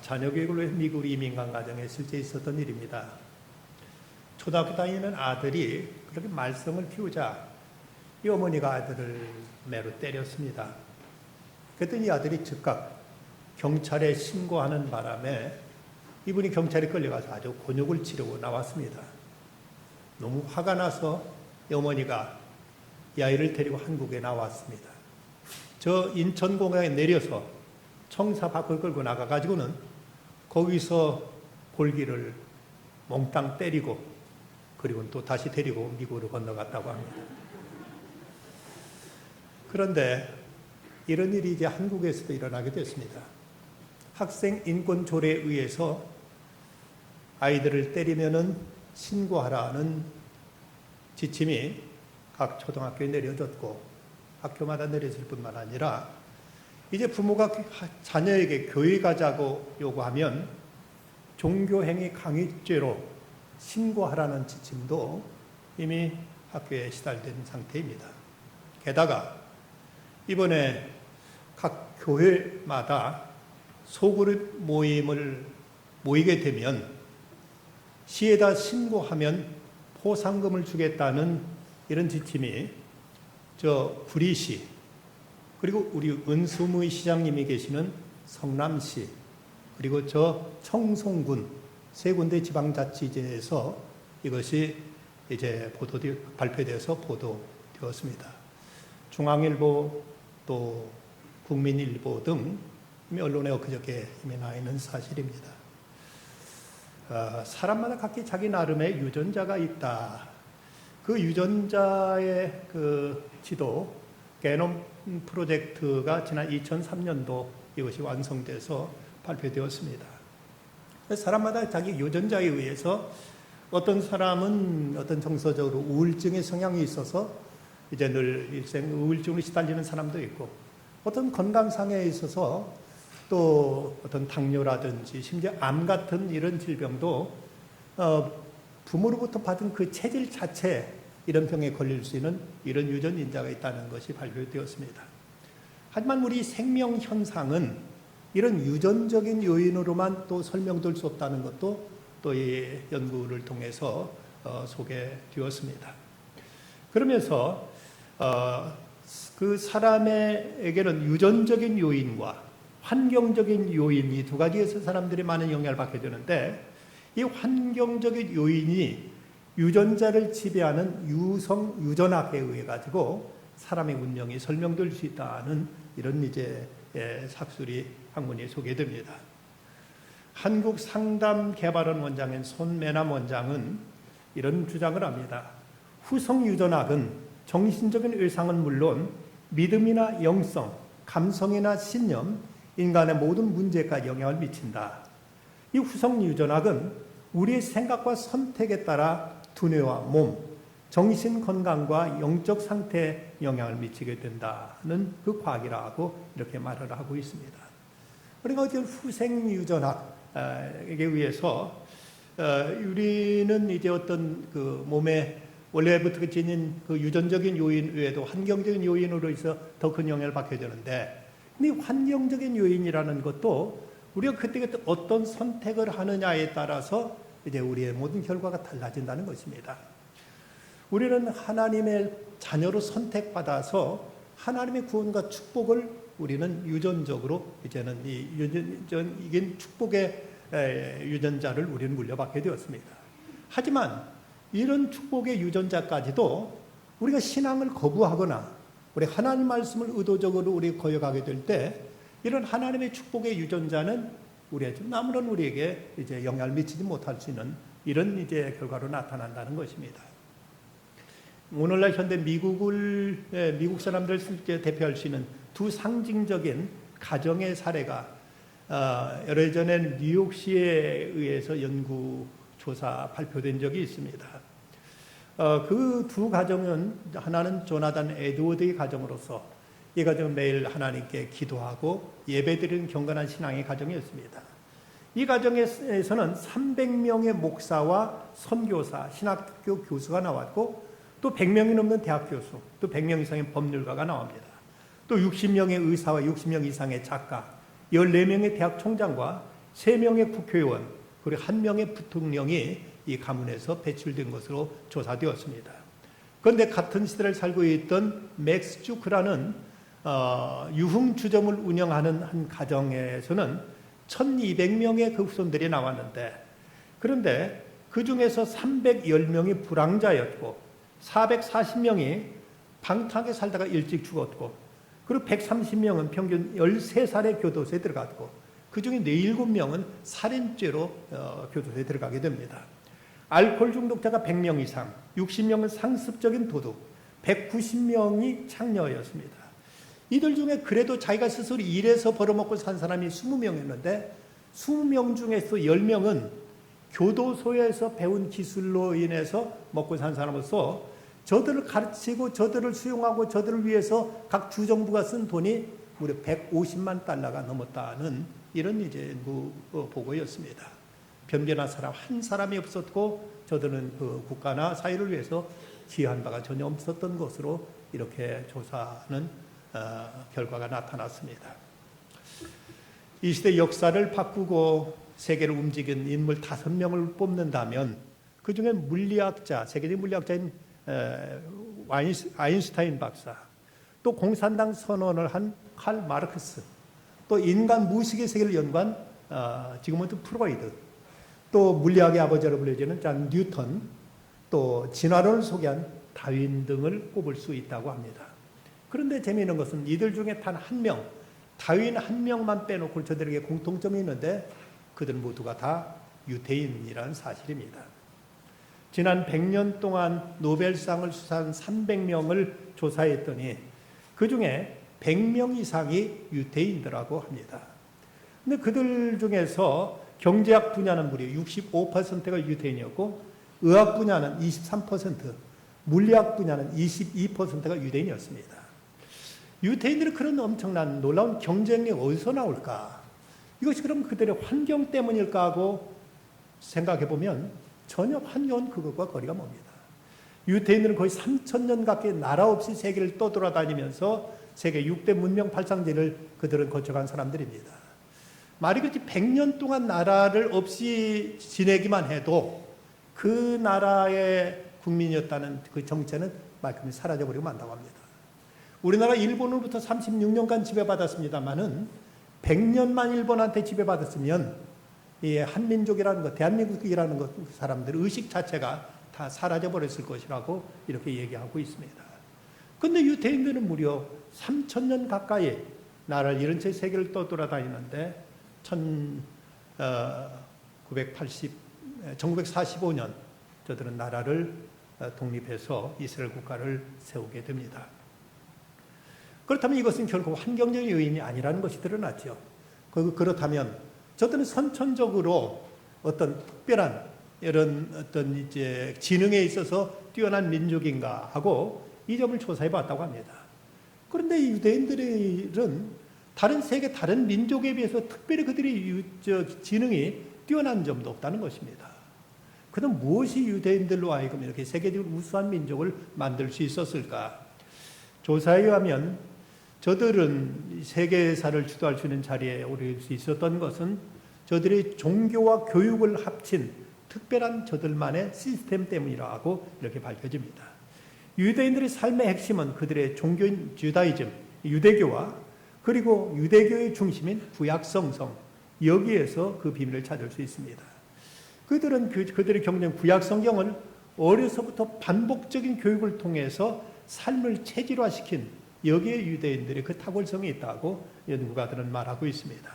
자녀 교육을 위해 미국 이민 간 가정에 실제 있었던 일입니다. 초등학교 다니는 아들이 그렇게 말썽을 피우자 이 어머니가 아들을 매로 때렸습니다. 그랬더니 이 아들이 즉각 경찰에 신고하는 바람에 이분이 경찰에 끌려가서 아주 곤욕을 치르고 나왔습니다. 너무 화가 나서 이 어머니가 이 아이를 데리고 한국에 나왔습니다. 저 인천공항에 내려서 청사 밖을 끌고 나가가지고는 거기서 볼기를 몽땅 때리고 그리고 또 다시 데리고 미국으로 건너갔다고 합니다. 그런데 이런 일이 이제 한국에서도 일어나게 됐습니다. 학생 인권 조례에 의해서 아이들을 때리면은 신고하라는 지침이 각 초등학교에 내려졌고 학교마다 내려질 뿐만 아니라 이제 부모가 자녀에게 교회 가자고 요구하면 종교행위 강요죄로 신고하라는 지침도 이미 학교에 시달된 상태입니다. 게다가 이번에 각 교회마다 소그룹 모이게 되면 시에다 신고하면 포상금을 주겠다는 이런 지침이 저 구리시 그리고 우리 은수무 시장님이 계시는 성남시 그리고 저 청송군 세 군데 지방자치제에서 이것이 이제 발표돼서 보도되었습니다. 중앙일보 또 국민일보 등 언론에 엊그저께 이미 나와 있는 사실입니다. 사람마다 각기 자기 나름의 유전자가 있다. 그 유전자의 그 지도 게놈 프로젝트가 지난 2003년도 이것이 완성돼서 발표되었습니다. 사람마다 자기 유전자에 의해서 어떤 사람은 어떤 정서적으로 우울증의 성향이 있어서 이제 늘 일생 우울증으로 시달리는 사람도 있고 어떤 건강상에 있어서 또 어떤 당뇨라든지 심지어 암 같은 이런 질병도 부모로부터 받은 그 체질 자체 이런 병에 걸릴 수 있는 이런 유전 인자가 있다는 것이 발표되었습니다. 하지만 우리 생명 현상은 이런 유전적인 요인으로만 또 설명될 수 없다는 것도 또 이 연구를 통해서 소개되었습니다. 그러면서 그 사람에게는 유전적인 요인과 환경적인 요인 이 두 가지에서 사람들이 많은 영향을 받게 되는데 이 환경적인 요인이 유전자를 지배하는 유전학에 의해 가지고 사람의 운명이 설명될 수 있다는 이런 이제 학술이 학문이 소개됩니다. 한국상담개발원 원장인 손매남 원장은 이런 주장을 합니다. 후성 유전학은 정신적인 의상은 물론 믿음이나 영성, 감성이나 신념, 인간의 모든 문제까지 영향을 미친다. 이 후성 유전학은 우리의 생각과 선택에 따라 두뇌와 몸, 정신 건강과 영적 상태에 영향을 미치게 된다는 그 과학이라고 이렇게 말을 하고 있습니다. 그러니까 어떤 후생 유전학에 의해서 우리는 이제 어떤 그 몸에 원래부터 지닌 그 유전적인 요인 외에도 환경적인 요인으로 해서 더 큰 영향을 받게 되는데 이 환경적인 요인이라는 것도 우리가 그때그때 어떤 선택을 하느냐에 따라서 이제 우리의 모든 결과가 달라진다는 것입니다. 우리는 하나님의 자녀로 선택받아서 하나님의 구원과 축복을 우리는 유전적으로 이제는 이 유전적인 축복의 유전자를 우리는 물려받게 되었습니다. 하지만 이런 축복의 유전자까지도 우리가 신앙을 거부하거나 우리 하나님 말씀을 의도적으로 우리 거역하게 될 때 이런 하나님의 축복의 유전자는 아무런 우리에게 이제 영향을 미치지 못할 수 있는 이런 이제 결과로 나타난다는 것입니다. 오늘날 현대 미국 사람들을 대표할 수 있는 두 상징적인 가정의 사례가 여러 해 전에 뉴욕시에 의해서 연구 조사 발표된 적이 있습니다. 그 두 가정은 하나는 조나단 에드워드의 가정으로서 이 가정은 매일 하나님께 기도하고 예배드리는 경건한 신앙의 가정이었습니다. 이 가정에서는 300명의 목사와 선교사, 신학교 교수가 나왔고 또 100명이 넘는 대학 교수, 또 100명 이상의 법률가가 나옵니다. 또 60명의 의사와 60명 이상의 작가, 14명의 대학 총장과 3명의 국회의원 그리고 1명의 부통령이 이 가문에서 배출된 것으로 조사되었습니다. 그런데 같은 시대를 살고 있던 맥스 주크라는 유흥주점을 운영하는 한 가정에서는 1200명의 그 후손들이 나왔는데, 그런데 그 중에서 310명이 불황자였고 440명이 방탕하게 살다가 일찍 죽었고, 그리고 130명은 평균 13살에 교도소에 들어갔고, 그 중에 47명은 살인죄로 교도소에 들어가게 됩니다. 알코올 중독자가 100명 이상, 60명은 상습적인 도둑, 190명이 창녀였습니다. 이들 중에 그래도 자기가 스스로 일해서 벌어먹고 산 사람이 20명이었는데 20명 중에서 10명은 교도소에서 배운 기술로 인해서 먹고 산 사람으로서 저들을 가르치고 저들을 수용하고 저들을 위해서 각 주정부가 쓴 돈이 무려 150만 달러가 넘었다는 이런 이제 보고였습니다. 변변한 사람 한 사람이 없었고 저들은 그 국가나 사회를 위해서 기여한 바가 전혀 없었던 것으로 이렇게 조사하는 결과가 나타났습니다. 이 시대 역사를 바꾸고 세계를 움직인 인물 5명을 뽑는다면 그 중에 물리학자, 세계적 물리학자인 아인슈타인 박사, 또 공산당 선언을 한 칼 마르크스, 또 인간 무의식의 세계를 연구한 지그문드 프로이드, 또 물리학의 아버지로 불려지는 잔 뉴턴, 또 진화론을 소개한 다윈 등을 꼽을 수 있다고 합니다. 그런데 재미있는 것은 이들 중에 단 한 명, 다윈 한 명만 빼놓고 저들에게 공통점이 있는데 그들 모두가 다 유대인이라는 사실입니다. 지난 100년 동안 노벨상을 수상한 300명을 조사했더니 그 중에 100명 이상이 유대인들이라고 합니다. 근데 그들 중에서 경제학 분야는 무려 65%가 유대인이었고 의학 분야는 23%, 물리학 분야는 22%가 유대인이었습니다. 유대인들의 그런 엄청난 놀라운 경쟁력이 어디서 나올까? 이것이 그럼 그들의 환경 때문일까 하고 생각해 보면 전혀 환경은 그것과 거리가 멉니다. 유대인들은 거의 3,000년 가까이 나라 없이 세계를 떠돌아다니면서 세계 6대 문명 발상지를 그들은 거쳐간 사람들입니다. 말이 그렇지 100년 동안 나라를 없이 지내기만 해도 그 나라의 국민이었다는 그 정체는 말끔히 사라져버리고 만다고 합니다. 우리나라 일본으로부터 36년간 지배받았습니다마는 100년만 일본한테 지배받았으면 이 한민족이라는 것, 대한민국이라는 것, 그 사람들 의식 자체가 다 사라져버렸을 것이라고 이렇게 얘기하고 있습니다. 그런데 유대인들은 무려 3,000년 가까이 나라를 잃은 채 세계를 떠돌아다니는데 1945년 저들은 나라를 독립해서 이스라엘 국가를 세우게 됩니다. 그렇다면 이것은 결국 환경적인 요인이 아니라는 것이 드러났죠. 그렇다면 저들은 선천적으로 어떤 특별한 이런 어떤 이제 지능에 있어서 뛰어난 민족인가 하고 이 점을 조사해 봤다고 합니다. 그런데 이 유대인들은 다른 세계 다른 민족에 비해서 특별히 그들의 지능이 뛰어난 점도 없다는 것입니다. 그럼 무엇이 유대인들로 하여금 이렇게 세계적으로 우수한 민족을 만들 수 있었을까? 조사에 의하면 저들은 세계사를 주도할 수 있는 자리에 오를 수 있었던 것은 저들의 종교와 교육을 합친 특별한 저들만의 시스템 때문이라고 이렇게 밝혀집니다. 유대인들의 삶의 핵심은 그들의 종교인 주다이즘, 유대교와 그리고 유대교의 중심인 구약성성, 여기에서 그 비밀을 찾을 수 있습니다. 그들은 그들의 경전 구약성경을 어려서부터 반복적인 교육을 통해서 삶을 체질화시킨 여기에 유대인들의 그 탁월성이 있다고 연구가들은 말하고 있습니다.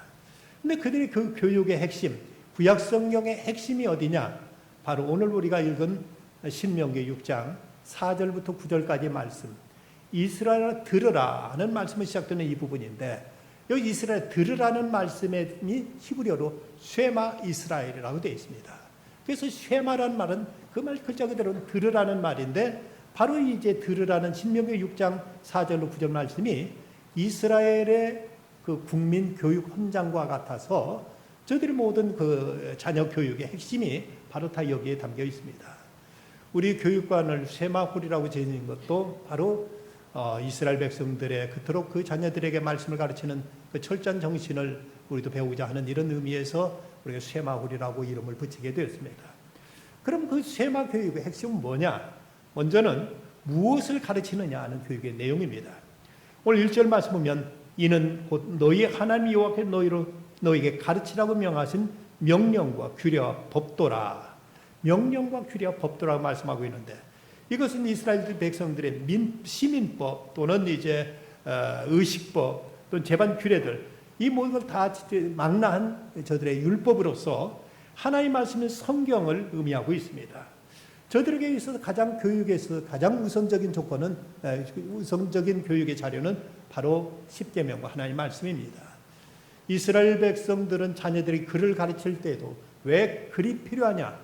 그런데 그들의 그 교육의 핵심, 구약성경의 핵심이 어디냐? 바로 오늘 우리가 읽은 신명기 6장 4절부터 9절까지 말씀, 이스라엘아 들으라 하는 말씀이 시작되는 이 부분인데, 여기 이스라엘 들으라는 말씀이 히브리어로 쉐마 이스라엘이라고 되어 있습니다. 그래서 쉐마라는 말은 그 말 글자 그대로 들으라는 말인데, 바로 이제 들으라는 신명기 6장 4절로 9절 말씀이 이스라엘의 그 국민 교육 헌장과 같아서 저들의 모든 그 자녀 교육의 핵심이 바로 다 여기에 담겨 있습니다. 우리 교육관을 쉐마홀이라고 지은 것도 바로 이스라엘 백성들의 그토록 그 자녀들에게 말씀을 가르치는 그 철저한 정신을 우리도 배우자 하는 이런 의미에서 우리가 쇠마홀이라고 이름을 붙이게 되었습니다. 그럼 그 쇠마 교육의 핵심은 뭐냐? 먼저는 무엇을 가르치느냐 하는 교육의 내용입니다. 오늘 1절 말씀 보면 이는 곧 너희 하나님 여호와께서 너희에게 가르치라고 명하신 명령과 규례와 법도라. 명령과 규례와 법도라고 말씀하고 있는데 이것은 이스라엘 백성들의 시민법 또는 이제 의식법 또는 재반 규례들 이 모든 걸 다 망라한 저들의 율법으로서 하나님 말씀인 성경을 의미하고 있습니다. 저들에게 있어서 가장 교육에서 가장 우선적인 조건은 우선적인 교육의 자료는 바로 십계명과 하나님 말씀입니다. 이스라엘 백성들은 자녀들이 글을 가르칠 때에도 왜 글이 필요하냐?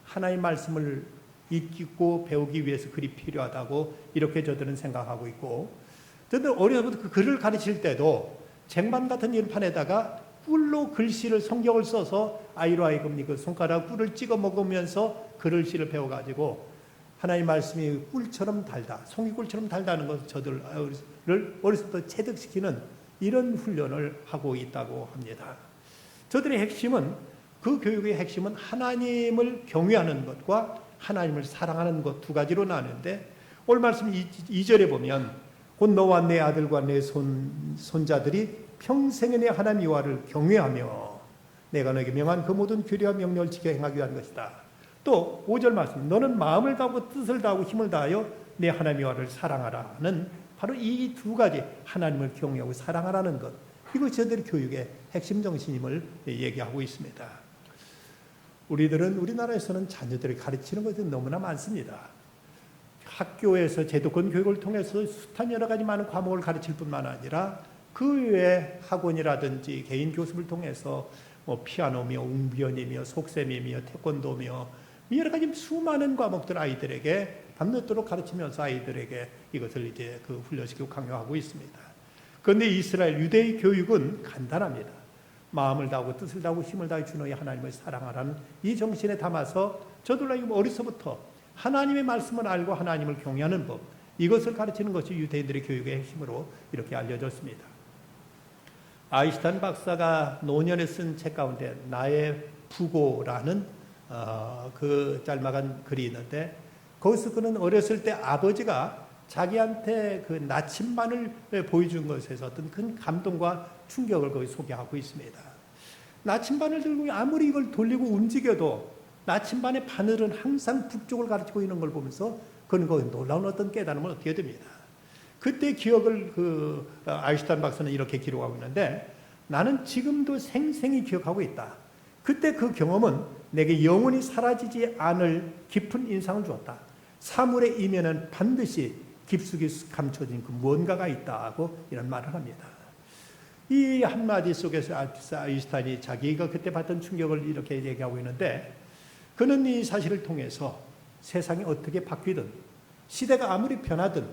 하나님 말씀을 읽고 배우기 위해서 글이 필요하다고 이렇게 저들은 생각하고 있고 저들 어려서부터 그 글을 가르칠 때도 쟁반 같은 일판에다가 꿀로 글씨를 성경을 써서 아이로 하여금 그 손가락 꿀을 찍어 먹으면서 글씨를 배워가지고 하나님 말씀이 꿀처럼 달다, 송이꿀처럼 달다는 것을 저들을 어려서부터 체득시키는 이런 훈련을 하고 있다고 합니다. 저들의 핵심은 그 교육의 핵심은 하나님을 경외하는 것과 하나님을 사랑하는 것 두 가지로 나누는데 오늘 말씀 2절에 보면 곧 너와 내 아들과 내 손자들이 평생에 내 하나님 여호와를 경외하며 내가 너에게 명한 그 모든 규례와 명령을 지켜 행하기 위한 것이다. 또 5절 말씀 너는 마음을 다하고 뜻을 다하고 힘을 다하여 내 하나님 여호와를 사랑하라는 바로 이 두 가지 하나님을 경외하고 사랑하라는 것 이것이 저들의 교육의 핵심 정신임을 얘기하고 있습니다. 우리나라에서는 자녀들을 가르치는 것이 너무나 많습니다. 학교에서 제도권 교육을 통해서 숱한 여러 가지 많은 과목을 가르칠 뿐만 아니라 그 외에 학원이라든지 개인 교습을 통해서 피아노며 웅변이며 속셈이며 태권도며 여러 가지 수많은 과목들 아이들에게 밤늦도록 가르치면서 아이들에게 이것을 이제 훈련시키고 강요하고 있습니다. 그런데 이스라엘 유대의 교육은 간단합니다. 마음을 다하고 뜻을 다하고 힘을 다해 주 너희 하나님을 사랑하라는 이 정신에 담아서 저들로 어려서부터 하나님의 말씀을 알고 하나님을 경외하는 법 이것을 가르치는 것이 유대인들의 교육의 핵심으로 이렇게 알려졌습니다. 아인슈타인 박사가 노년에 쓴 책 가운데 나의 부고라는 그 짤막한 글이 있는데 거기서 그는 어렸을 때 아버지가 자기한테 그 나침반을 보여준 것에서 어떤 큰 감동과 충격을 거기 소개하고 있습니다. 나침반을 들고 아무리 이걸 돌리고 움직여도 나침반의 바늘은 항상 북쪽을 가리키고 있는 걸 보면서 그는 거기 놀라운 어떤 깨달음을 얻게 됩니다. 그때 기억을 아인슈타인 박사는 이렇게 기록하고 있는데 나는 지금도 생생히 기억하고 있다. 그때 그 경험은 내게 영원히 사라지지 않을 깊은 인상을 주었다. 사물의 이면은 반드시 깊숙이 감춰진 그 무언가가 있다고 이런 말을 합니다. 이 한마디 속에서 아인슈타인이 자기가 그때 받던 충격을 이렇게 얘기하고 있는데 그는 이 사실을 통해서 세상이 어떻게 바뀌든 시대가 아무리 변하든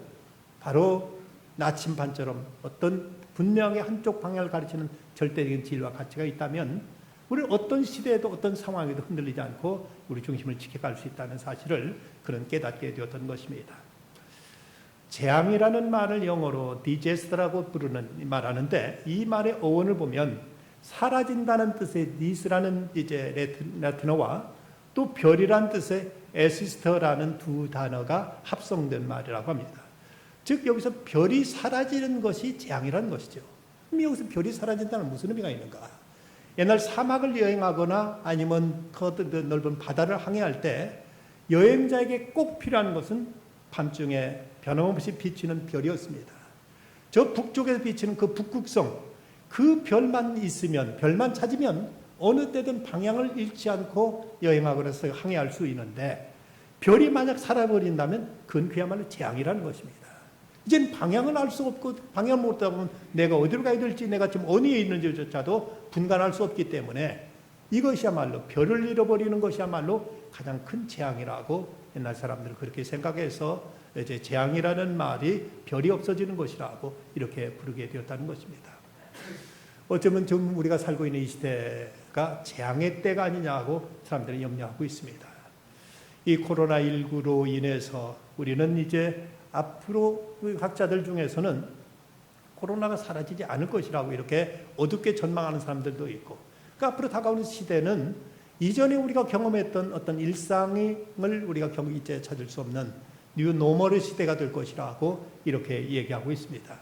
바로 나침반처럼 어떤 분명히 한쪽 방향을 가르치는 절대적인 진리와 가치가 있다면 우리는 어떤 시대에도 어떤 상황에도 흔들리지 않고 우리 중심을 지켜갈 수 있다는 사실을 그는 깨닫게 되었던 것입니다. 재앙이라는 말을 영어로 디제스트라고 말하는데 이 말의 어원을 보면 사라진다는 뜻의 니스라는 이제 라틴어와 또 별이란 뜻의 에시스터라는 두 단어가 합성된 말이라고 합니다. 즉 여기서 별이 사라지는 것이 재앙이라는 것이죠. 그럼 여기서 별이 사라진다는 무슨 의미가 있는가? 옛날 사막을 여행하거나 아니면 그 넓은 바다를 항해할 때 여행자에게 꼭 필요한 것은 밤중에 변함없이 비치는 별이었습니다. 저 북쪽에서 비치는 그 북극성, 그 별만 있으면, 별만 찾으면 어느 때든 방향을 잃지 않고 여행하거나 항해할 수 있는데 별이 만약 사라버린다면 그건 그야말로 재앙이라는 것입니다. 이젠 방향을 알 수 없고 방향을 모르다 보면 내가 어디로 가야 될지 내가 지금 어디에 있는지조차도 분간할 수 없기 때문에 이것이야말로 별을 잃어버리는 것이야말로 가장 큰 재앙이라고 옛날 사람들은 그렇게 생각해서 이제 재앙이라는 말이 별이 없어지는 것이라고 이렇게 부르게 되었다는 것입니다. 어쩌면 지금 우리가 살고 있는 이 시대가 재앙의 때가 아니냐고 사람들은 염려하고 있습니다. 이 코로나19로 인해서 우리는 이제 앞으로 학자들 중에서는 코로나가 사라지지 않을 것이라고 이렇게 어둡게 전망하는 사람들도 있고, 그 앞으로 다가오는 시대는 이전에 우리가 경험했던 어떤 일상을 우리가 이제 찾을 수 없는 뉴 노멀의 시대가 될 것이라고 이렇게 얘기하고 있습니다.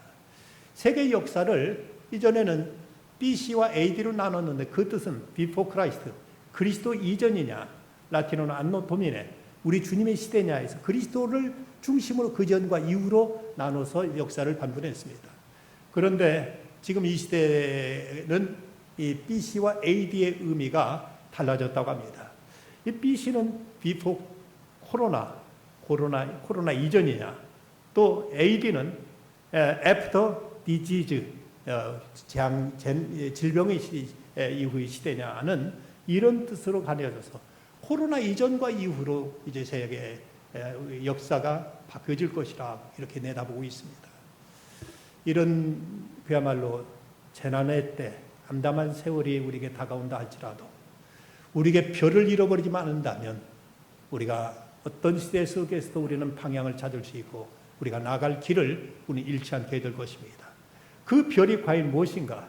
세계 역사를 이전에는 BC와 AD로 나눴는데 그 뜻은 Before Christ, 그리스도 이전이냐, 라틴어는 안노 도미네, 우리 주님의 시대냐 해서 그리스도를 중심으로 그 전과 이후로 나눠서 역사를 반분했습니다. 그런데 지금 이 시대는 이 BC와 AD의 의미가 달라졌다고 합니다. 이 BC는 Before 코로나 이전이냐, 또 AD는 After Disease, 질병의 이후의 시대냐는 이런 뜻으로 가려져서 코로나 이전과 이후로 이제 세계 역사가 바뀌어질 것이라 이렇게 내다보고 있습니다. 이런 그야말로 재난의 때 암담한 세월이 우리에게 다가온다 할지라도 우리에게 별을 잃어버리지 않는다면 우리가 어떤 시대 속에서도 우리는 방향을 찾을 수 있고 우리가 나갈 길을 우리는 잃지 않게 될 것입니다. 그 별이 과연 무엇인가?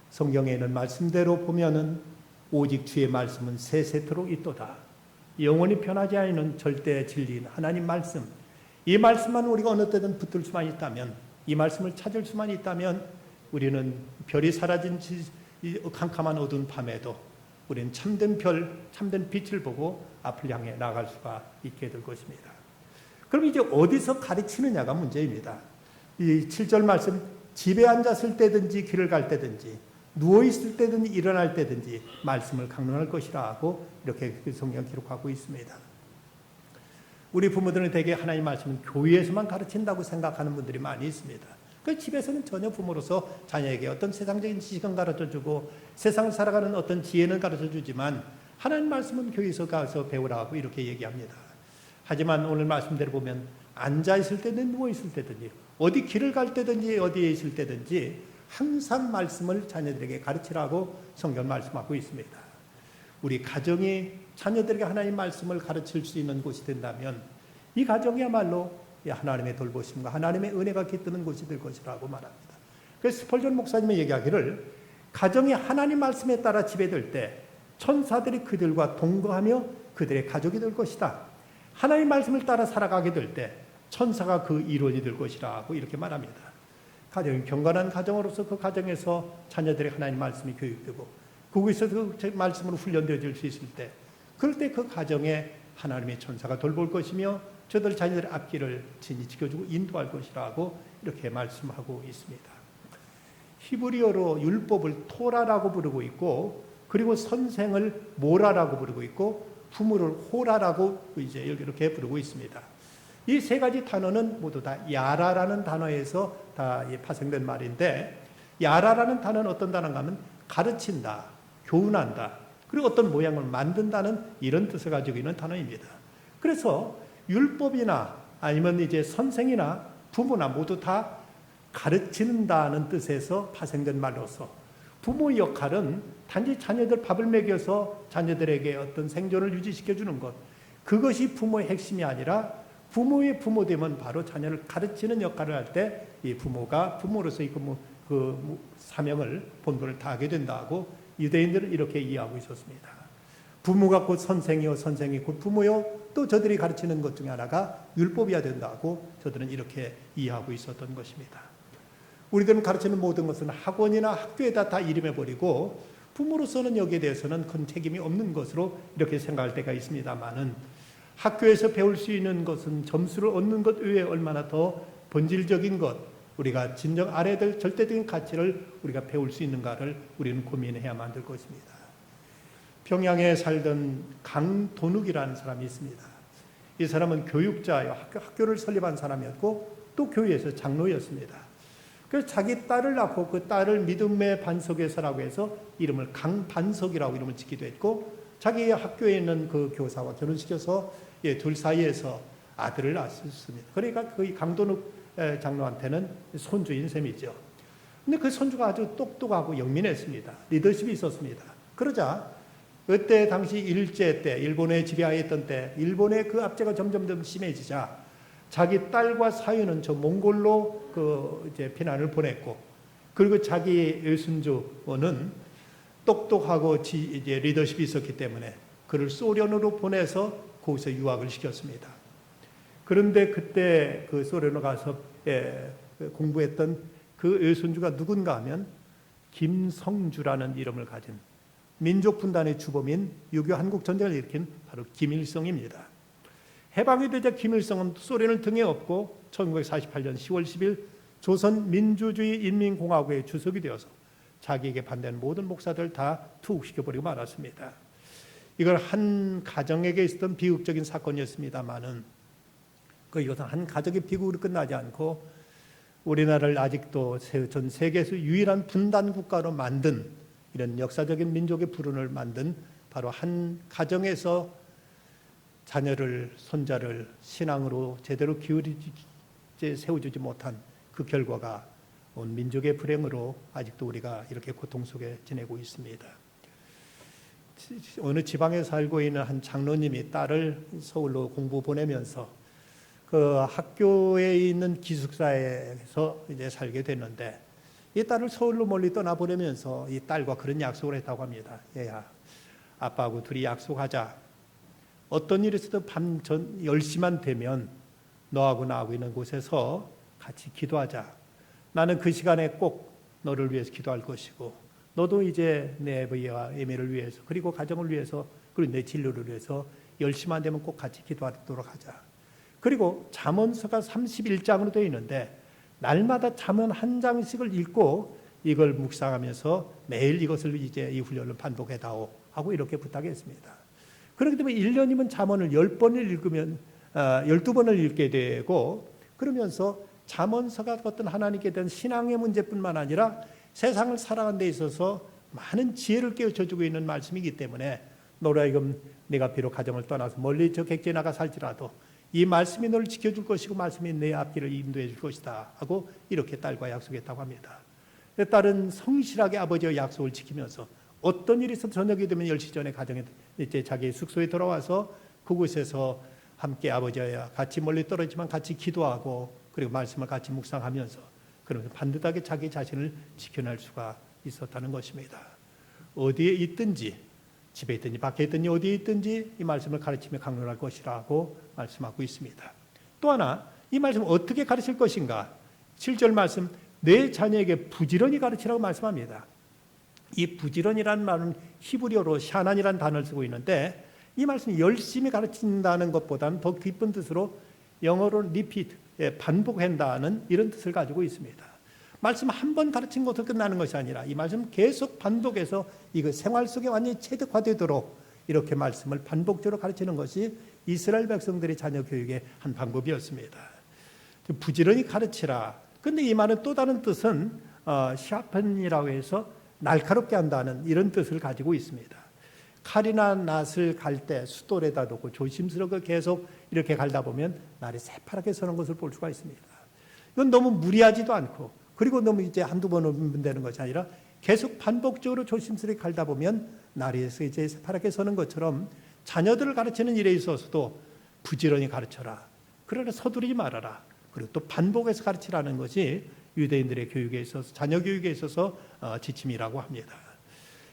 성경에 있는 말씀대로 보면은 오직 주의 말씀은 세세토록 있도다. 영원히 변하지 않는 절대 진리인 하나님 말씀, 이 말씀만 우리가 어느 때든 붙들 수만 있다면, 이 말씀을 찾을 수만 있다면 우리는 별이 사라진 캄캄한 어두운 밤에도 우리는 참된 별, 참된 빛을 보고 앞을 향해 나아갈 수가 있게 될 것입니다. 그럼 이제 어디서 가르치느냐가 문제입니다. 이 7절 말씀, 집에 앉았을 때든지 길을 갈 때든지 누워있을 때든지 일어날 때든지 말씀을 강론할 것이라 하고 이렇게 성경 기록하고 있습니다. 우리 부모들은 대개 하나님 말씀은 교회에서만 가르친다고 생각하는 분들이 많이 있습니다. 그 집에서는 전혀 부모로서 자녀에게 어떤 세상적인 지식은 가르쳐주고 세상을 살아가는 어떤 지혜는 가르쳐주지만 하나님 말씀은 교회에서 가서 배우라고 이렇게 얘기합니다. 하지만 오늘 말씀대로 보면 앉아있을 때든 누워있을 때든지 어디 길을 갈 때든지 어디에 있을 때든지 항상 말씀을 자녀들에게 가르치라고 성경 말씀하고 있습니다. 우리 가정이 자녀들에게 하나님 말씀을 가르칠 수 있는 곳이 된다면 이 가정이야말로 하나님의 돌보심과 하나님의 은혜가 깃드는 곳이 될 것이라고 말합니다. 그래서 스펄전 목사님의 얘기하기를 가정이 하나님 말씀에 따라 지배될 때 천사들이 그들과 동거하며 그들의 가족이 될 것이다. 하나님 말씀을 따라 살아가게 될 때 천사가 그 일원이 될 것이라고 이렇게 말합니다. 가정이 경건한 가정으로서 그 가정에서 자녀들의 하나님 말씀이 교육되고 거기서 그 말씀으로 훈련되어질 수 있을 때 그럴 때 그 가정에 하나님의 천사가 돌볼 것이며 저들 자녀들의 앞길을 친히 지켜주고 인도할 것이라고 이렇게 말씀하고 있습니다. 히브리어로 율법을 토라라고 부르고 있고 그리고 선생을 모라라고 부르고 있고 부모를 호라라고 이제 이렇게 부르고 있습니다. 이 세 가지 단어는 모두 다 야라라는 단어에서 다 파생된 말인데 야라라는 단어는 어떤 단어인가 하면 가르친다, 교훈한다, 그리고 어떤 모양을 만든다는 이런 뜻을 가지고 있는 단어입니다. 그래서 율법이나 아니면 이제 선생이나 부모나 모두 다 가르친다는 뜻에서 파생된 말로서 부모의 역할은 단지 자녀들 밥을 먹여서 자녀들에게 어떤 생존을 유지시켜주는 것, 그것이 부모의 핵심이 아니라 부모의 부모 되면 바로 자녀를 가르치는 역할을 할 때 이 부모가 부모로서의 그 사명을 본분을 다하게 된다고 유대인들은 이렇게 이해하고 있었습니다. 부모가 곧 선생이요 선생이 곧 부모요 또 저들이 가르치는 것 중에 하나가 율법이어야 된다고 저들은 이렇게 이해하고 있었던 것입니다. 우리들은 가르치는 모든 것은 학원이나 학교에다 다 이름해버리고 부모로서는 여기에 대해서는 큰 책임이 없는 것으로 이렇게 생각할 때가 있습니다만은 학교에서 배울 수 있는 것은 점수를 얻는 것 외에 얼마나 더 본질적인 것, 우리가 진정 알아야 될 절대적인 가치를 우리가 배울 수 있는가를 우리는 고민해야만 될 것입니다. 평양에 살던 강도둑이라는 사람이 있습니다. 이 사람은 교육자요, 학교를 설립한 사람이었고 또 교회에서 장로였습니다. 그래서 자기 딸을 낳고 그 딸을 믿음의 반석에서라고 해서 이름을 강반석이라고 이름을 짓기도 했고 자기 학교에 있는 그 교사와 결혼시켜서 둘 사이에서 아들을 낳았습니다. 그러니까 그 강도둑 장로한테는 손주인 셈이죠. 근데 그 손주가 아주 똑똑하고 영민했습니다. 리더십이 있었습니다. 그러자 그때 당시 일제 때 일본에 지배하였던 때 일본의 그 압제가 점점 심해지자 자기 딸과 사위는 저 몽골로 그 이제 피난을 보냈고 그리고 자기 일순주는 똑똑하고 이제 리더십이 있었기 때문에 그를 소련으로 보내서 거기서 유학을 시켰습니다. 그런데 그때 그 소련으로 가서 공부했던 그 일순주가 누군가 하면 김성주라는 이름을 가진 민족 분단의 주범인 6.25 한국전쟁을 일으킨 바로 김일성입니다. 해방이 되자 김일성은 소련을 등에 업고 1948년 10월 10일 조선민주주의인민공화국의 주석이 되어서 자기에게 반대하는 모든 목사들을 다 투옥시켜버리고 말았습니다. 이걸 한 가정에게 있었던 비극적인 사건이었습니다마는 이것은 한 가정의 비극으로 끝나지 않고 우리나라를 아직도 전 세계에서 유일한 분단 국가로 만든 이런 역사적인 민족의 불운을 만든 바로 한 가정에서 자녀를 손자를 신앙으로 제대로 세워주지 못한 그 결과가 온 민족의 불행으로 아직도 우리가 이렇게 고통 속에 지내고 있습니다. 어느 지방에 살고 있는 한 장로님이 딸을 서울로 공부 보내면서 그 학교에 있는 기숙사에서 이제 살게 됐는데 이 딸을 서울로 멀리 떠나보내면서 이 딸과 그런 약속을 했다고 합니다. 얘야, 아빠하고 둘이 약속하자. 어떤 일이 있어도 밤 10시만 되면 너하고 나하고 있는 곳에서 같이 기도하자. 나는 그 시간에 꼭 너를 위해서 기도할 것이고 너도 이제 내 아버지와 애매를 위해서 그리고 가정을 위해서 그리고 내 진로를 위해서 10시만 되면 꼭 같이 기도하도록 하자. 그리고 잠언서가 31장으로 되어 있는데 날마다 잠언 한 장씩을 읽고 이걸 묵상하면서 매일 이것을 이제 이 훈련을 반복해다오 하고 이렇게 부탁했습니다. 그렇기 때문에 1년이면 잠언을 10번을 읽으면 12번을 읽게 되고 그러면서 잠언서가 어떤 하나님께 대한 신앙의 문제뿐만 아니라 세상을 살아가는 데 있어서 많은 지혜를 깨우쳐주고 있는 말씀이기 때문에 너로 하여금 네가 비록 가정을 떠나서 멀리 저 객지에 나가 살지라도 이 말씀이 너를 지켜줄 것이고 말씀이 내 앞길을 인도해 줄 것이다 하고 이렇게 딸과 약속했다고 합니다. 딸은 성실하게 아버지의 약속을 지키면서 어떤 일이 있어도 저녁이 되면 10시 전에 가정에 이제 자기 숙소에 돌아와서 그곳에서 함께 아버지와 같이 멀리 떨어지지만 같이 기도하고 그리고 말씀을 같이 묵상하면서 그러면서 반듯하게 자기 자신을 지켜낼 수가 있었다는 것입니다. 어디에 있든지 집에 있든지 밖에 있든지 어디에 있든지 이 말씀을 가르치며 강론할 것이라고 말씀하고 있습니다. 또 하나 이 말씀을 어떻게 가르칠 것인가 7절 말씀 내 자녀에게 부지런히 가르치라고 말씀합니다. 이 부지런이라는 말은 히브리어로 샤난이라는 단어를 쓰고 있는데 이 말씀이 열심히 가르친다는 것보다는 더 깊은 뜻으로 영어로 repeat, 반복한다는 이런 뜻을 가지고 있습니다. 말씀 한 번 가르친 것으로 끝나는 것이 아니라 이 말씀 계속 반복해서 이거 생활 속에 완전히 체득화되도록 이렇게 말씀을 반복적으로 가르치는 것이 이스라엘 백성들의 자녀 교육의 한 방법이었습니다. 부지런히 가르치라. 그런데 이 말은 또 다른 뜻은 샤픈이라고 해서 날카롭게 한다는 이런 뜻을 가지고 있습니다. 칼이나 낫을 갈 때 숫돌에다 놓고 조심스럽게 계속 이렇게 갈다 보면 날이 새파랗게 서는 것을 볼 수가 있습니다. 이건 너무 무리하지도 않고 그리고 너무 이제 한두 번 오면 되는 것이 아니라 계속 반복적으로 조심스럽게 갈다 보면 날이 이제 새파랗게 서는 것처럼 자녀들을 가르치는 일에 있어서도 부지런히 가르쳐라. 그러나 서두르지 말아라. 그리고 또 반복해서 가르치라는 것이 유대인들의 교육에 있어서 자녀 교육에 있어서 지침이라고 합니다.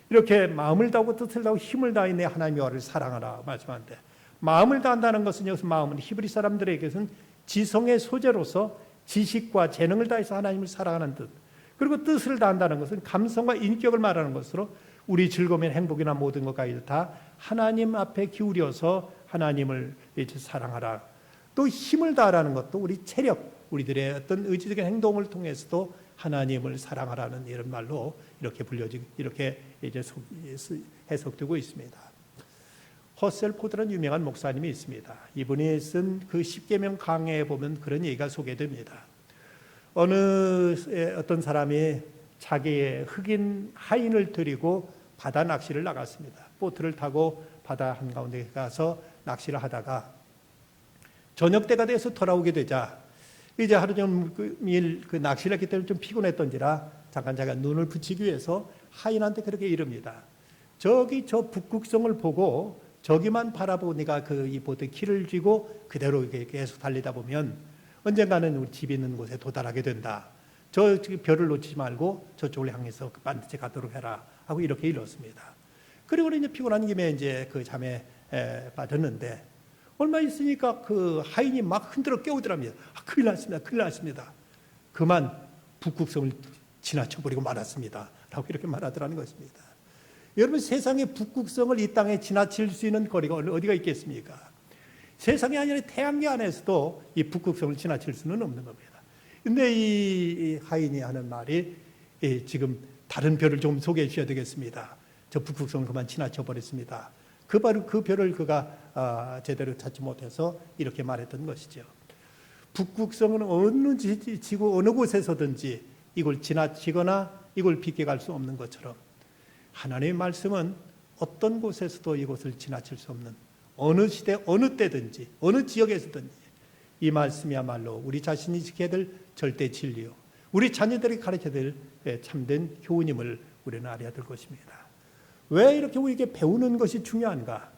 이렇게 마음을 다하고 뜻을 다하고 힘을 다해 내 하나님의 와를 사랑하라 말씀하는데 마음을 다한다는 것은 여기서 마음은 히브리 사람들에게는 지성의 소재로서 지식과 재능을 다해서 하나님을 사랑하는 뜻 그리고 뜻을 다한다는 것은 감성과 인격을 말하는 것으로 우리 즐거움이나 행복이나 모든 것까지 다 하나님 앞에 기울여서 하나님을 사랑하라. 또 힘을 다하라는 것도 우리 체력 우리들의 어떤 의지적인 행동을 통해서도 하나님을 사랑하라는 이런 말로 이렇게 이렇게 이제 해석되고 있습니다. 허셀 포드라는 유명한 목사님이 있습니다. 이분이 쓴 그 십계명 강해에 보면 그런 얘기가 소개됩니다. 어떤 사람이 자기의 흑인 하인을 데리고 바다 낚시를 나갔습니다. 보트를 타고 바다 한가운데 가서 낚시를 하다가 저녁 때가 돼서 돌아오게 되자 이제 하루 종일 그 낚시를 했기 때문에 좀 피곤했던지라 잠깐 자기가 눈을 붙이기 위해서 하인한테 그렇게 이릅니다. 저기 저 북극성을 보고 저기만 바라보니까 이 보트 키를 쥐고 그대로 계속 달리다 보면 언젠가는 우리 집 있는 곳에 도달하게 된다. 저 별을 놓치지 말고 저쪽을 향해서 반드시 가도록 해라 하고 이렇게 일렀습니다. 그리고 이제 피곤한 김에 이제 그 잠에 빠졌는데 얼마 있으니까 그 하인이 막 흔들어 깨우더랍니다. 큰일 났습니다. 큰일 났습니다. 그만 북극성을 지나쳐버리고 말았습니다. 라고 이렇게 말하더라는 것입니다. 여러분, 세상의 북극성을 이 땅에 지나칠 수 있는 거리가 어디가 있겠습니까? 세상이 아니라 태양계 안에서도 이 북극성을 지나칠 수는 없는 겁니다. 근데 이 하인이 하는 말이 지금 다른 별을 좀 소개해 주셔야 되겠습니다. 저 북극성을 그만 지나쳐 버렸습니다. 바로 그 별을 그가 제대로 찾지 못해서 이렇게 말했던 것이죠. 북극성은 어느 지구 어느 곳에서든지 이걸 지나치거나 이걸 비껴갈 수 없는 것처럼 하나님의 말씀은 어떤 곳에서도 이곳을 지나칠 수 없는 어느 시대 어느 때든지 어느 지역에서든지 이 말씀이야말로 우리 자신이 지켜야 될 절대 진리요 우리 자녀들이 가르쳐야 될 참된 교훈임을 우리는 알아야 될 것입니다. 왜 이렇게 우리에게 배우는 것이 중요한가?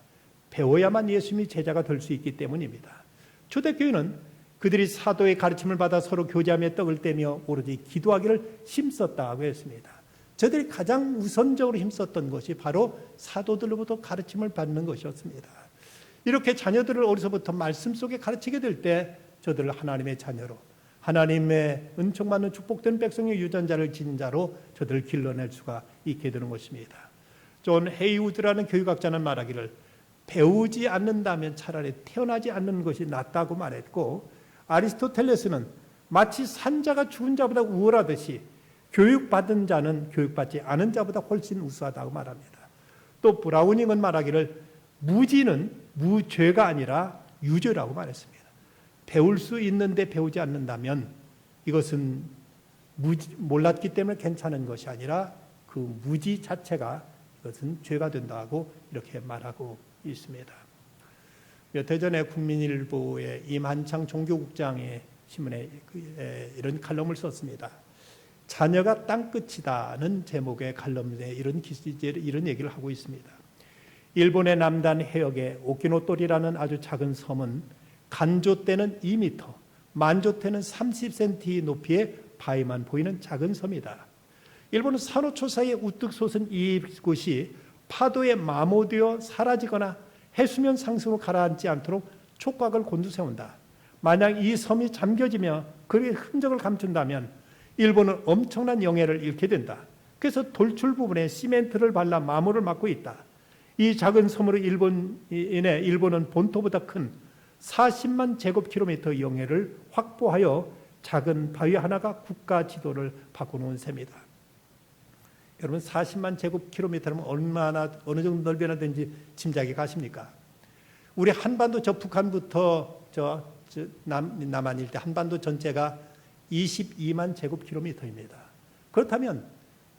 배워야만 예수님이 제자가 될 수 있기 때문입니다. 초대교회는 그들이 사도의 가르침을 받아 서로 교제하며 떡을 떼며 오로지 기도하기를 힘썼다고 했습니다. 저들이 가장 우선적으로 힘썼던 것이 바로 사도들로부터 가르침을 받는 것이었습니다. 이렇게 자녀들을 어려서부터 말씀 속에 가르치게 될 때 저들을 하나님의 자녀로 하나님의 은총받는 축복된 백성의 유전자를 지닌 자로 저들을 길러낼 수가 있게 되는 것입니다. 존 헤이우드라는 교육학자는 말하기를 배우지 않는다면 차라리 태어나지 않는 것이 낫다고 말했고, 아리스토텔레스는 마치 산자가 죽은 자보다 우월하듯이 교육받은 자는 교육받지 않은 자보다 훨씬 우수하다고 말합니다. 또 브라우닝은 말하기를 무지는 무죄가 아니라 유죄라고 말했습니다. 배울 수 있는데 배우지 않는다면 이것은 몰랐기 때문에 괜찮은 것이 아니라 그 무지 자체가 이것은 죄가 된다고 이렇게 말하고 있습니다. 몇 해 전에 국민일보의 임한창 종교국장의 신문에 이런 칼럼을 썼습니다. 자녀가 땅끝이다는 제목의 칼럼에 이런 얘기를 하고 있습니다. 일본의 남단 해역의 오키노토리라는 아주 작은 섬은 간조 때는 2m, 만조 때는 30cm 높이의 바위만 보이는 작은 섬이다. 일본은 산호초 사이에 우뚝 솟은 이곳이 파도에 마모되어 사라지거나 해수면 상승으로 가라앉지 않도록 촉각을 곤두세운다. 만약 이 섬이 잠겨지며 그의 흔적을 감춘다면 일본은 엄청난 영해를 잃게 된다. 그래서 돌출 부분에 시멘트를 발라 마모를 막고 있다. 이 작은 섬으로 일본은 본토보다 큰 40만 제곱킬로미터 영해를 확보하여 작은 바위 하나가 국가 지도를 바꿔놓은 셈이다. 여러분, 40만 제곱킬로미터면 어느 정도 넓이나 되는지 짐작이 가십니까? 우리 한반도 저 북한부터 남한 일대 한반도 전체가 22만 제곱킬로미터입니다. 그렇다면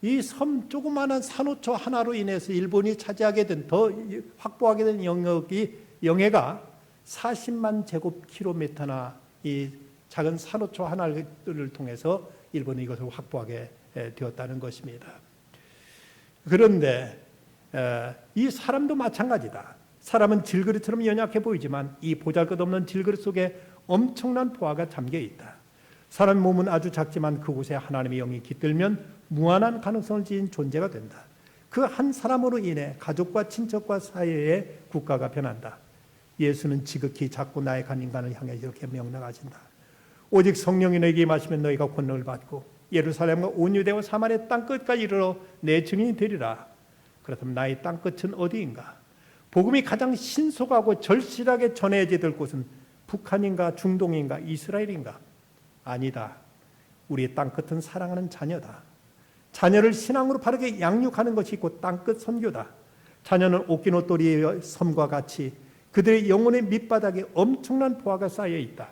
이 섬 조그마한 산호초 하나로 인해서 일본이 차지하게 된 더 확보하게 된 영해가 40만 제곱킬로미터나 이 작은 산호초 하나를 통해서 일본이 이것을 확보하게 되었다는 것입니다. 그런데 이 사람도 마찬가지다. 사람은 질그릇처럼 연약해 보이지만 이 보잘것없는 질그릇 속에 엄청난 보화가 잠겨 있다. 사람 몸은 아주 작지만 그곳에 하나님의 영이 깃들면 무한한 가능성을 지닌 존재가 된다. 그 한 사람으로 인해 가족과 친척과 사회의 국가가 변한다. 예수는 지극히 작고 나약한 인간을 향해 이렇게 명령하신다. 오직 성령이 너에게 임하시면 너희가 권능을 받고 예루살렘과 온 유대와 사마리아 땅끝까지 이르러 내 증인이 되리라. 그렇다면 나의 땅끝은 어디인가? 복음이 가장 신속하고 절실하게 전해져야 될 곳은 북한인가 중동인가 이스라엘인가? 아니다. 우리의 땅끝은 사랑하는 자녀다. 자녀를 신앙으로 바르게 양육하는 것이 곧 땅끝 선교다. 자녀는 오키노토리의 섬과 같이 그들의 영혼의 밑바닥에 엄청난 보화가 쌓여 있다.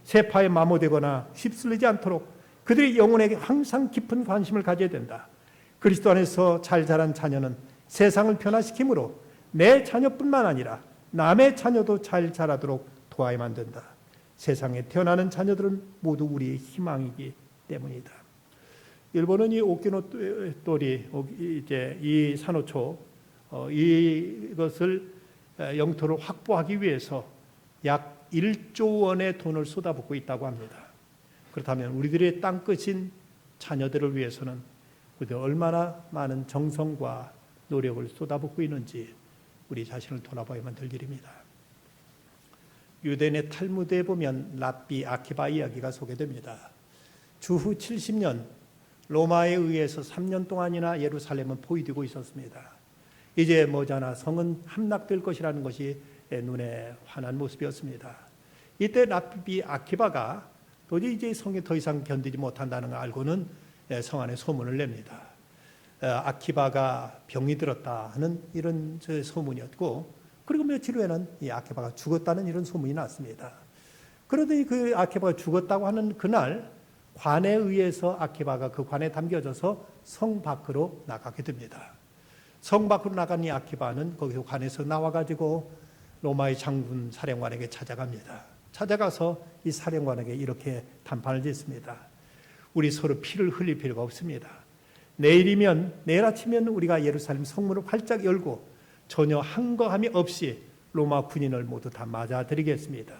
세파에 마모되거나 휩쓸리지 않도록 그들의 영혼에게 항상 깊은 관심을 가져야 된다. 그리스도 안에서 잘 자란 자녀는 세상을 변화시키므로 내 자녀뿐만 아니라 남의 자녀도 잘 자라도록 도와야만 된다. 세상에 태어나는 자녀들은 모두 우리의 희망이기 때문이다. 일본은 이 오키노토리, 이제 이 산호초, 이것을 영토를 확보하기 위해서 약 1조 원의 돈을 쏟아붓고 있다고 합니다. 그렇다면 우리들의 땅끝인 자녀들을 위해서는 우리가 얼마나 많은 정성과 노력을 쏟아붓고 있는지 우리 자신을 돌아봐야만 될 일입니다. 유대인의 탈무드에 보면 랍비 아키바 이야기가 소개됩니다. 주후 70년 로마에 의해서 3년 동안이나 예루살렘은 포위되고 있었습니다. 이제 머지않아 성은 함락될 것이라는 것이 눈에 환한 모습이었습니다. 이때 랍비 아키바가 도저히 이제 성이 더 이상 견디지 못한다는 걸 알고는 성 안에 소문을 냅니다. 아키바가 병이 들었다 하는 이런 소문이었고, 그리고 며칠 후에는 이 아키바가 죽었다는 이런 소문이 났습니다. 그러더니 그 아키바가 죽었다고 하는 그날 관에 의해서 아키바가 그 관에 담겨져서 성 밖으로 나가게 됩니다. 성 밖으로 나간 이 아키바는 거기서 관에서 나와가지고 로마의 장군 사령관에게 찾아갑니다. 찾아가서 이 사령관에게 이렇게 단판을 짓습니다. 우리 서로 피를 흘릴 필요가 없습니다. 내일 아침이면 우리가 예루살렘 성문을 활짝 열고 전혀 한거함이 없이 로마 군인을 모두 다 맞아드리겠습니다.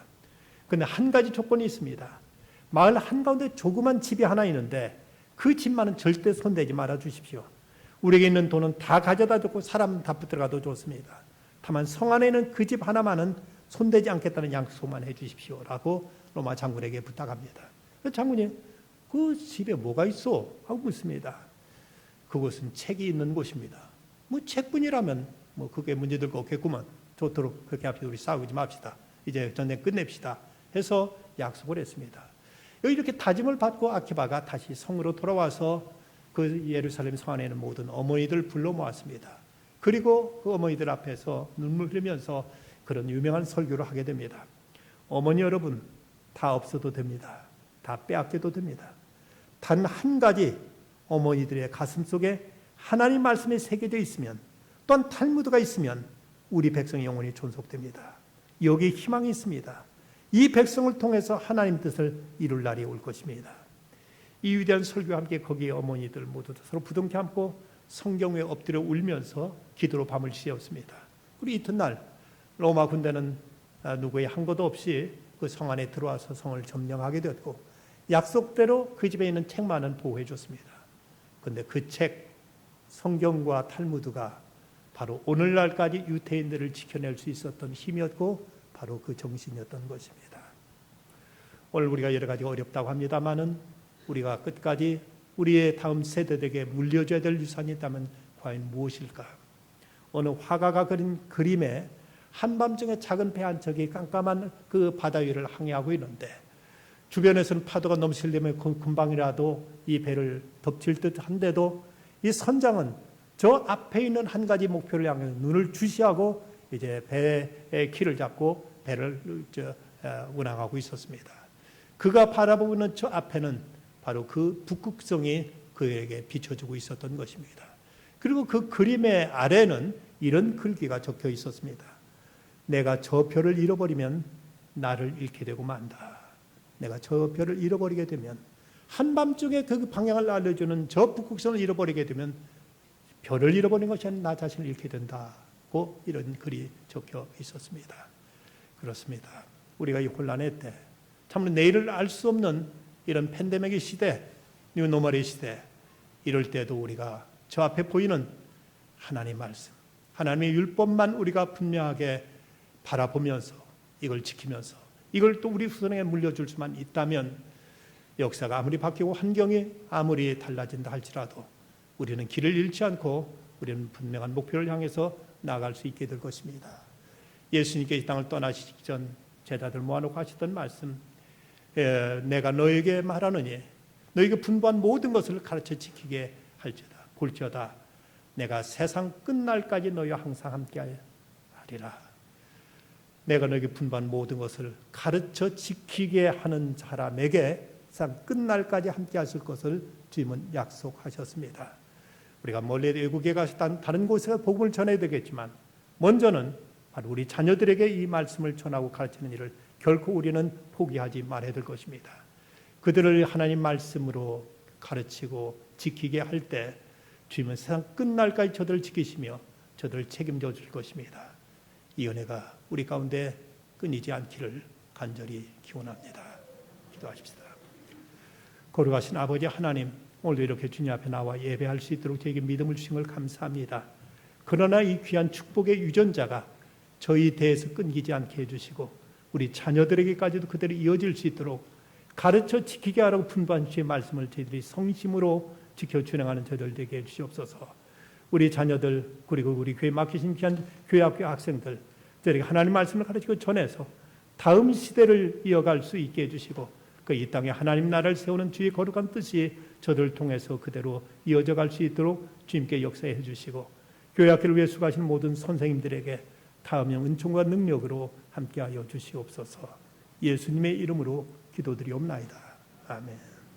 그런데 한 가지 조건이 있습니다. 마을 한가운데 조그만 집이 하나 있는데 그 집만은 절대 손대지 말아 주십시오. 우리에게 있는 돈은 다 가져다 줬고 사람 다 붙들어가도 좋습니다. 다만 성 안에 있는 그 집 하나만은 손대지 않겠다는 약속만 해 주십시오 라고 로마 장군에게 부탁합니다. 장군이 그 집에 뭐가 있어? 하고 묻습니다. 그곳은 책이 있는 곳입니다. 뭐 책뿐이라면 뭐 그게 문제될 거 없겠구만. 좋도록 그렇게 합시다. 우리 싸우지 맙시다. 이제 전쟁 끝냅시다 해서 약속을 했습니다. 여기 이렇게 다짐을 받고 아키바가 다시 성으로 돌아와서 그 예루살렘 성 안에 있는 모든 어머니들 불러 모았습니다. 그리고 그 어머니들 앞에서 눈물 흘리면서 그런 유명한 설교를 하게 됩니다. 어머니 여러분, 다 없어도 됩니다. 다 빼앗겨도 됩니다. 단 한 가지 어머니들의 가슴 속에 하나님 말씀이 새겨져 있으면, 또한 탈무드가 있으면 우리 백성의 영혼이 존속됩니다. 여기에 희망이 있습니다. 이 백성을 통해서 하나님 뜻을 이룰 날이 올 것입니다. 이 위대한 설교와 함께 거기에 어머니들 모두 서로 부둥켜 안고 성경 위에 엎드려 울면서 기도로 밤을 지새웠습니다. 그리고 이튿날 로마 군대는 누구의 항거도 없이 그 성 안에 들어와서 성을 점령하게 되었고, 약속대로 그 집에 있는 책만은 보호해 줬습니다. 그런데 그 책, 성경과 탈무드가 바로 오늘날까지 유대인들을 지켜낼 수 있었던 힘이었고 바로 그 정신이었던 것입니다. 오늘 우리가 여러 가지 어렵다고 합니다마는 우리가 끝까지 우리의 다음 세대들에게 물려줘야 될 유산이 있다면 과연 무엇일까? 어느 화가가 그린 그림에 한밤중에 작은 배 한 척이 깜깜한 그 바다 위를 항해하고 있는데 주변에서는 파도가 넘실려면 금방이라도 이 배를 덮칠 듯 한데도 이 선장은 저 앞에 있는 한 가지 목표를 향해 눈을 주시하고 이제 배의 키를 잡고 배를 운항하고 있었습니다. 그가 바라보는 저 앞에는 바로 그 북극성이 그에게 비춰주고 있었던 것입니다. 그리고 그 그림의 아래는 이런 글귀가 적혀 있었습니다. 내가 저 별을 잃어버리면 나를 잃게 되고 만다. 내가 저 별을 잃어버리게 되면, 한밤중에 그 방향을 알려주는 저 북극성을 잃어버리게 되면 별을 잃어버린 것이 아니라 나 자신을 잃게 된다고 이런 글이 적혀 있었습니다. 그렇습니다. 우리가 이 혼란의 때, 참으로 내일을 알 수 없는 이런 팬데믹의 시대, 뉴노멀의 시대, 이럴 때도 우리가 저 앞에 보이는 하나님의 말씀, 하나님의 율법만 우리가 분명하게 바라보면서 이걸 지키면서 이걸 또 우리 후손에게 물려줄 수만 있다면 역사가 아무리 바뀌고 환경이 아무리 달라진다 할지라도 우리는 길을 잃지 않고 우리는 분명한 목표를 향해서 나아갈 수 있게 될 것입니다. 예수님께 이 땅을 떠나시기 전 제자들 모아놓고 하시던 말씀, 내가 너에게 말하느니 너에게 분부한 모든 것을 가르쳐 지키게 할지어다. 볼지어다 내가 세상 끝날까지 너희와 항상 함께 하리라. 내가 너에게 분부한 모든 것을 가르쳐 지키게 하는 사람에게 세상 끝날까지 함께 하실 것을 주님은 약속하셨습니다. 우리가 멀리 외국에 가서 다른 곳에 복음을 전해야 되겠지만 먼저는 바로 우리 자녀들에게 이 말씀을 전하고 가르치는 일을 결코 우리는 포기하지 말아야 될 것입니다. 그들을 하나님 말씀으로 가르치고 지키게 할 때 주님은 세상 끝날까지 저들을 지키시며 저들을 책임져 줄 것입니다. 이 은혜가 우리 가운데 끊이지 않기를 간절히 기원합니다. 기도하십시다. 거룩하신 아버지 하나님, 오늘도 이렇게 주님 앞에 나와 예배할 수 있도록 저에게 믿음을 주신 걸 감사합니다. 그러나 이 귀한 축복의 유전자가 저희 대에서 끊기지 않게 해주시고 우리 자녀들에게까지도 그대로 이어질 수 있도록 가르쳐 지키게 하라고 분부한 주의 말씀을 저희들이 성심으로 지켜 준행하는 저희들 되게 해주시옵소서. 우리 자녀들 그리고 우리 교회 맡기신 귀한 교회 학교 학생들 저에게 하나님 말씀을 가르치고 전해서 다음 시대를 이어갈 수 있게 해주시고 그 이 땅에 하나님 나라를 세우는 주의 거룩한 뜻이 저들을 통해서 그대로 이어져 갈 수 있도록 주님께 역사해 주시고 교회 학교를 위해 수고하시는 모든 선생님들에게 다음형 은총과 능력으로 함께하여 주시옵소서. 예수님의 이름으로 기도드리옵나이다. 아멘.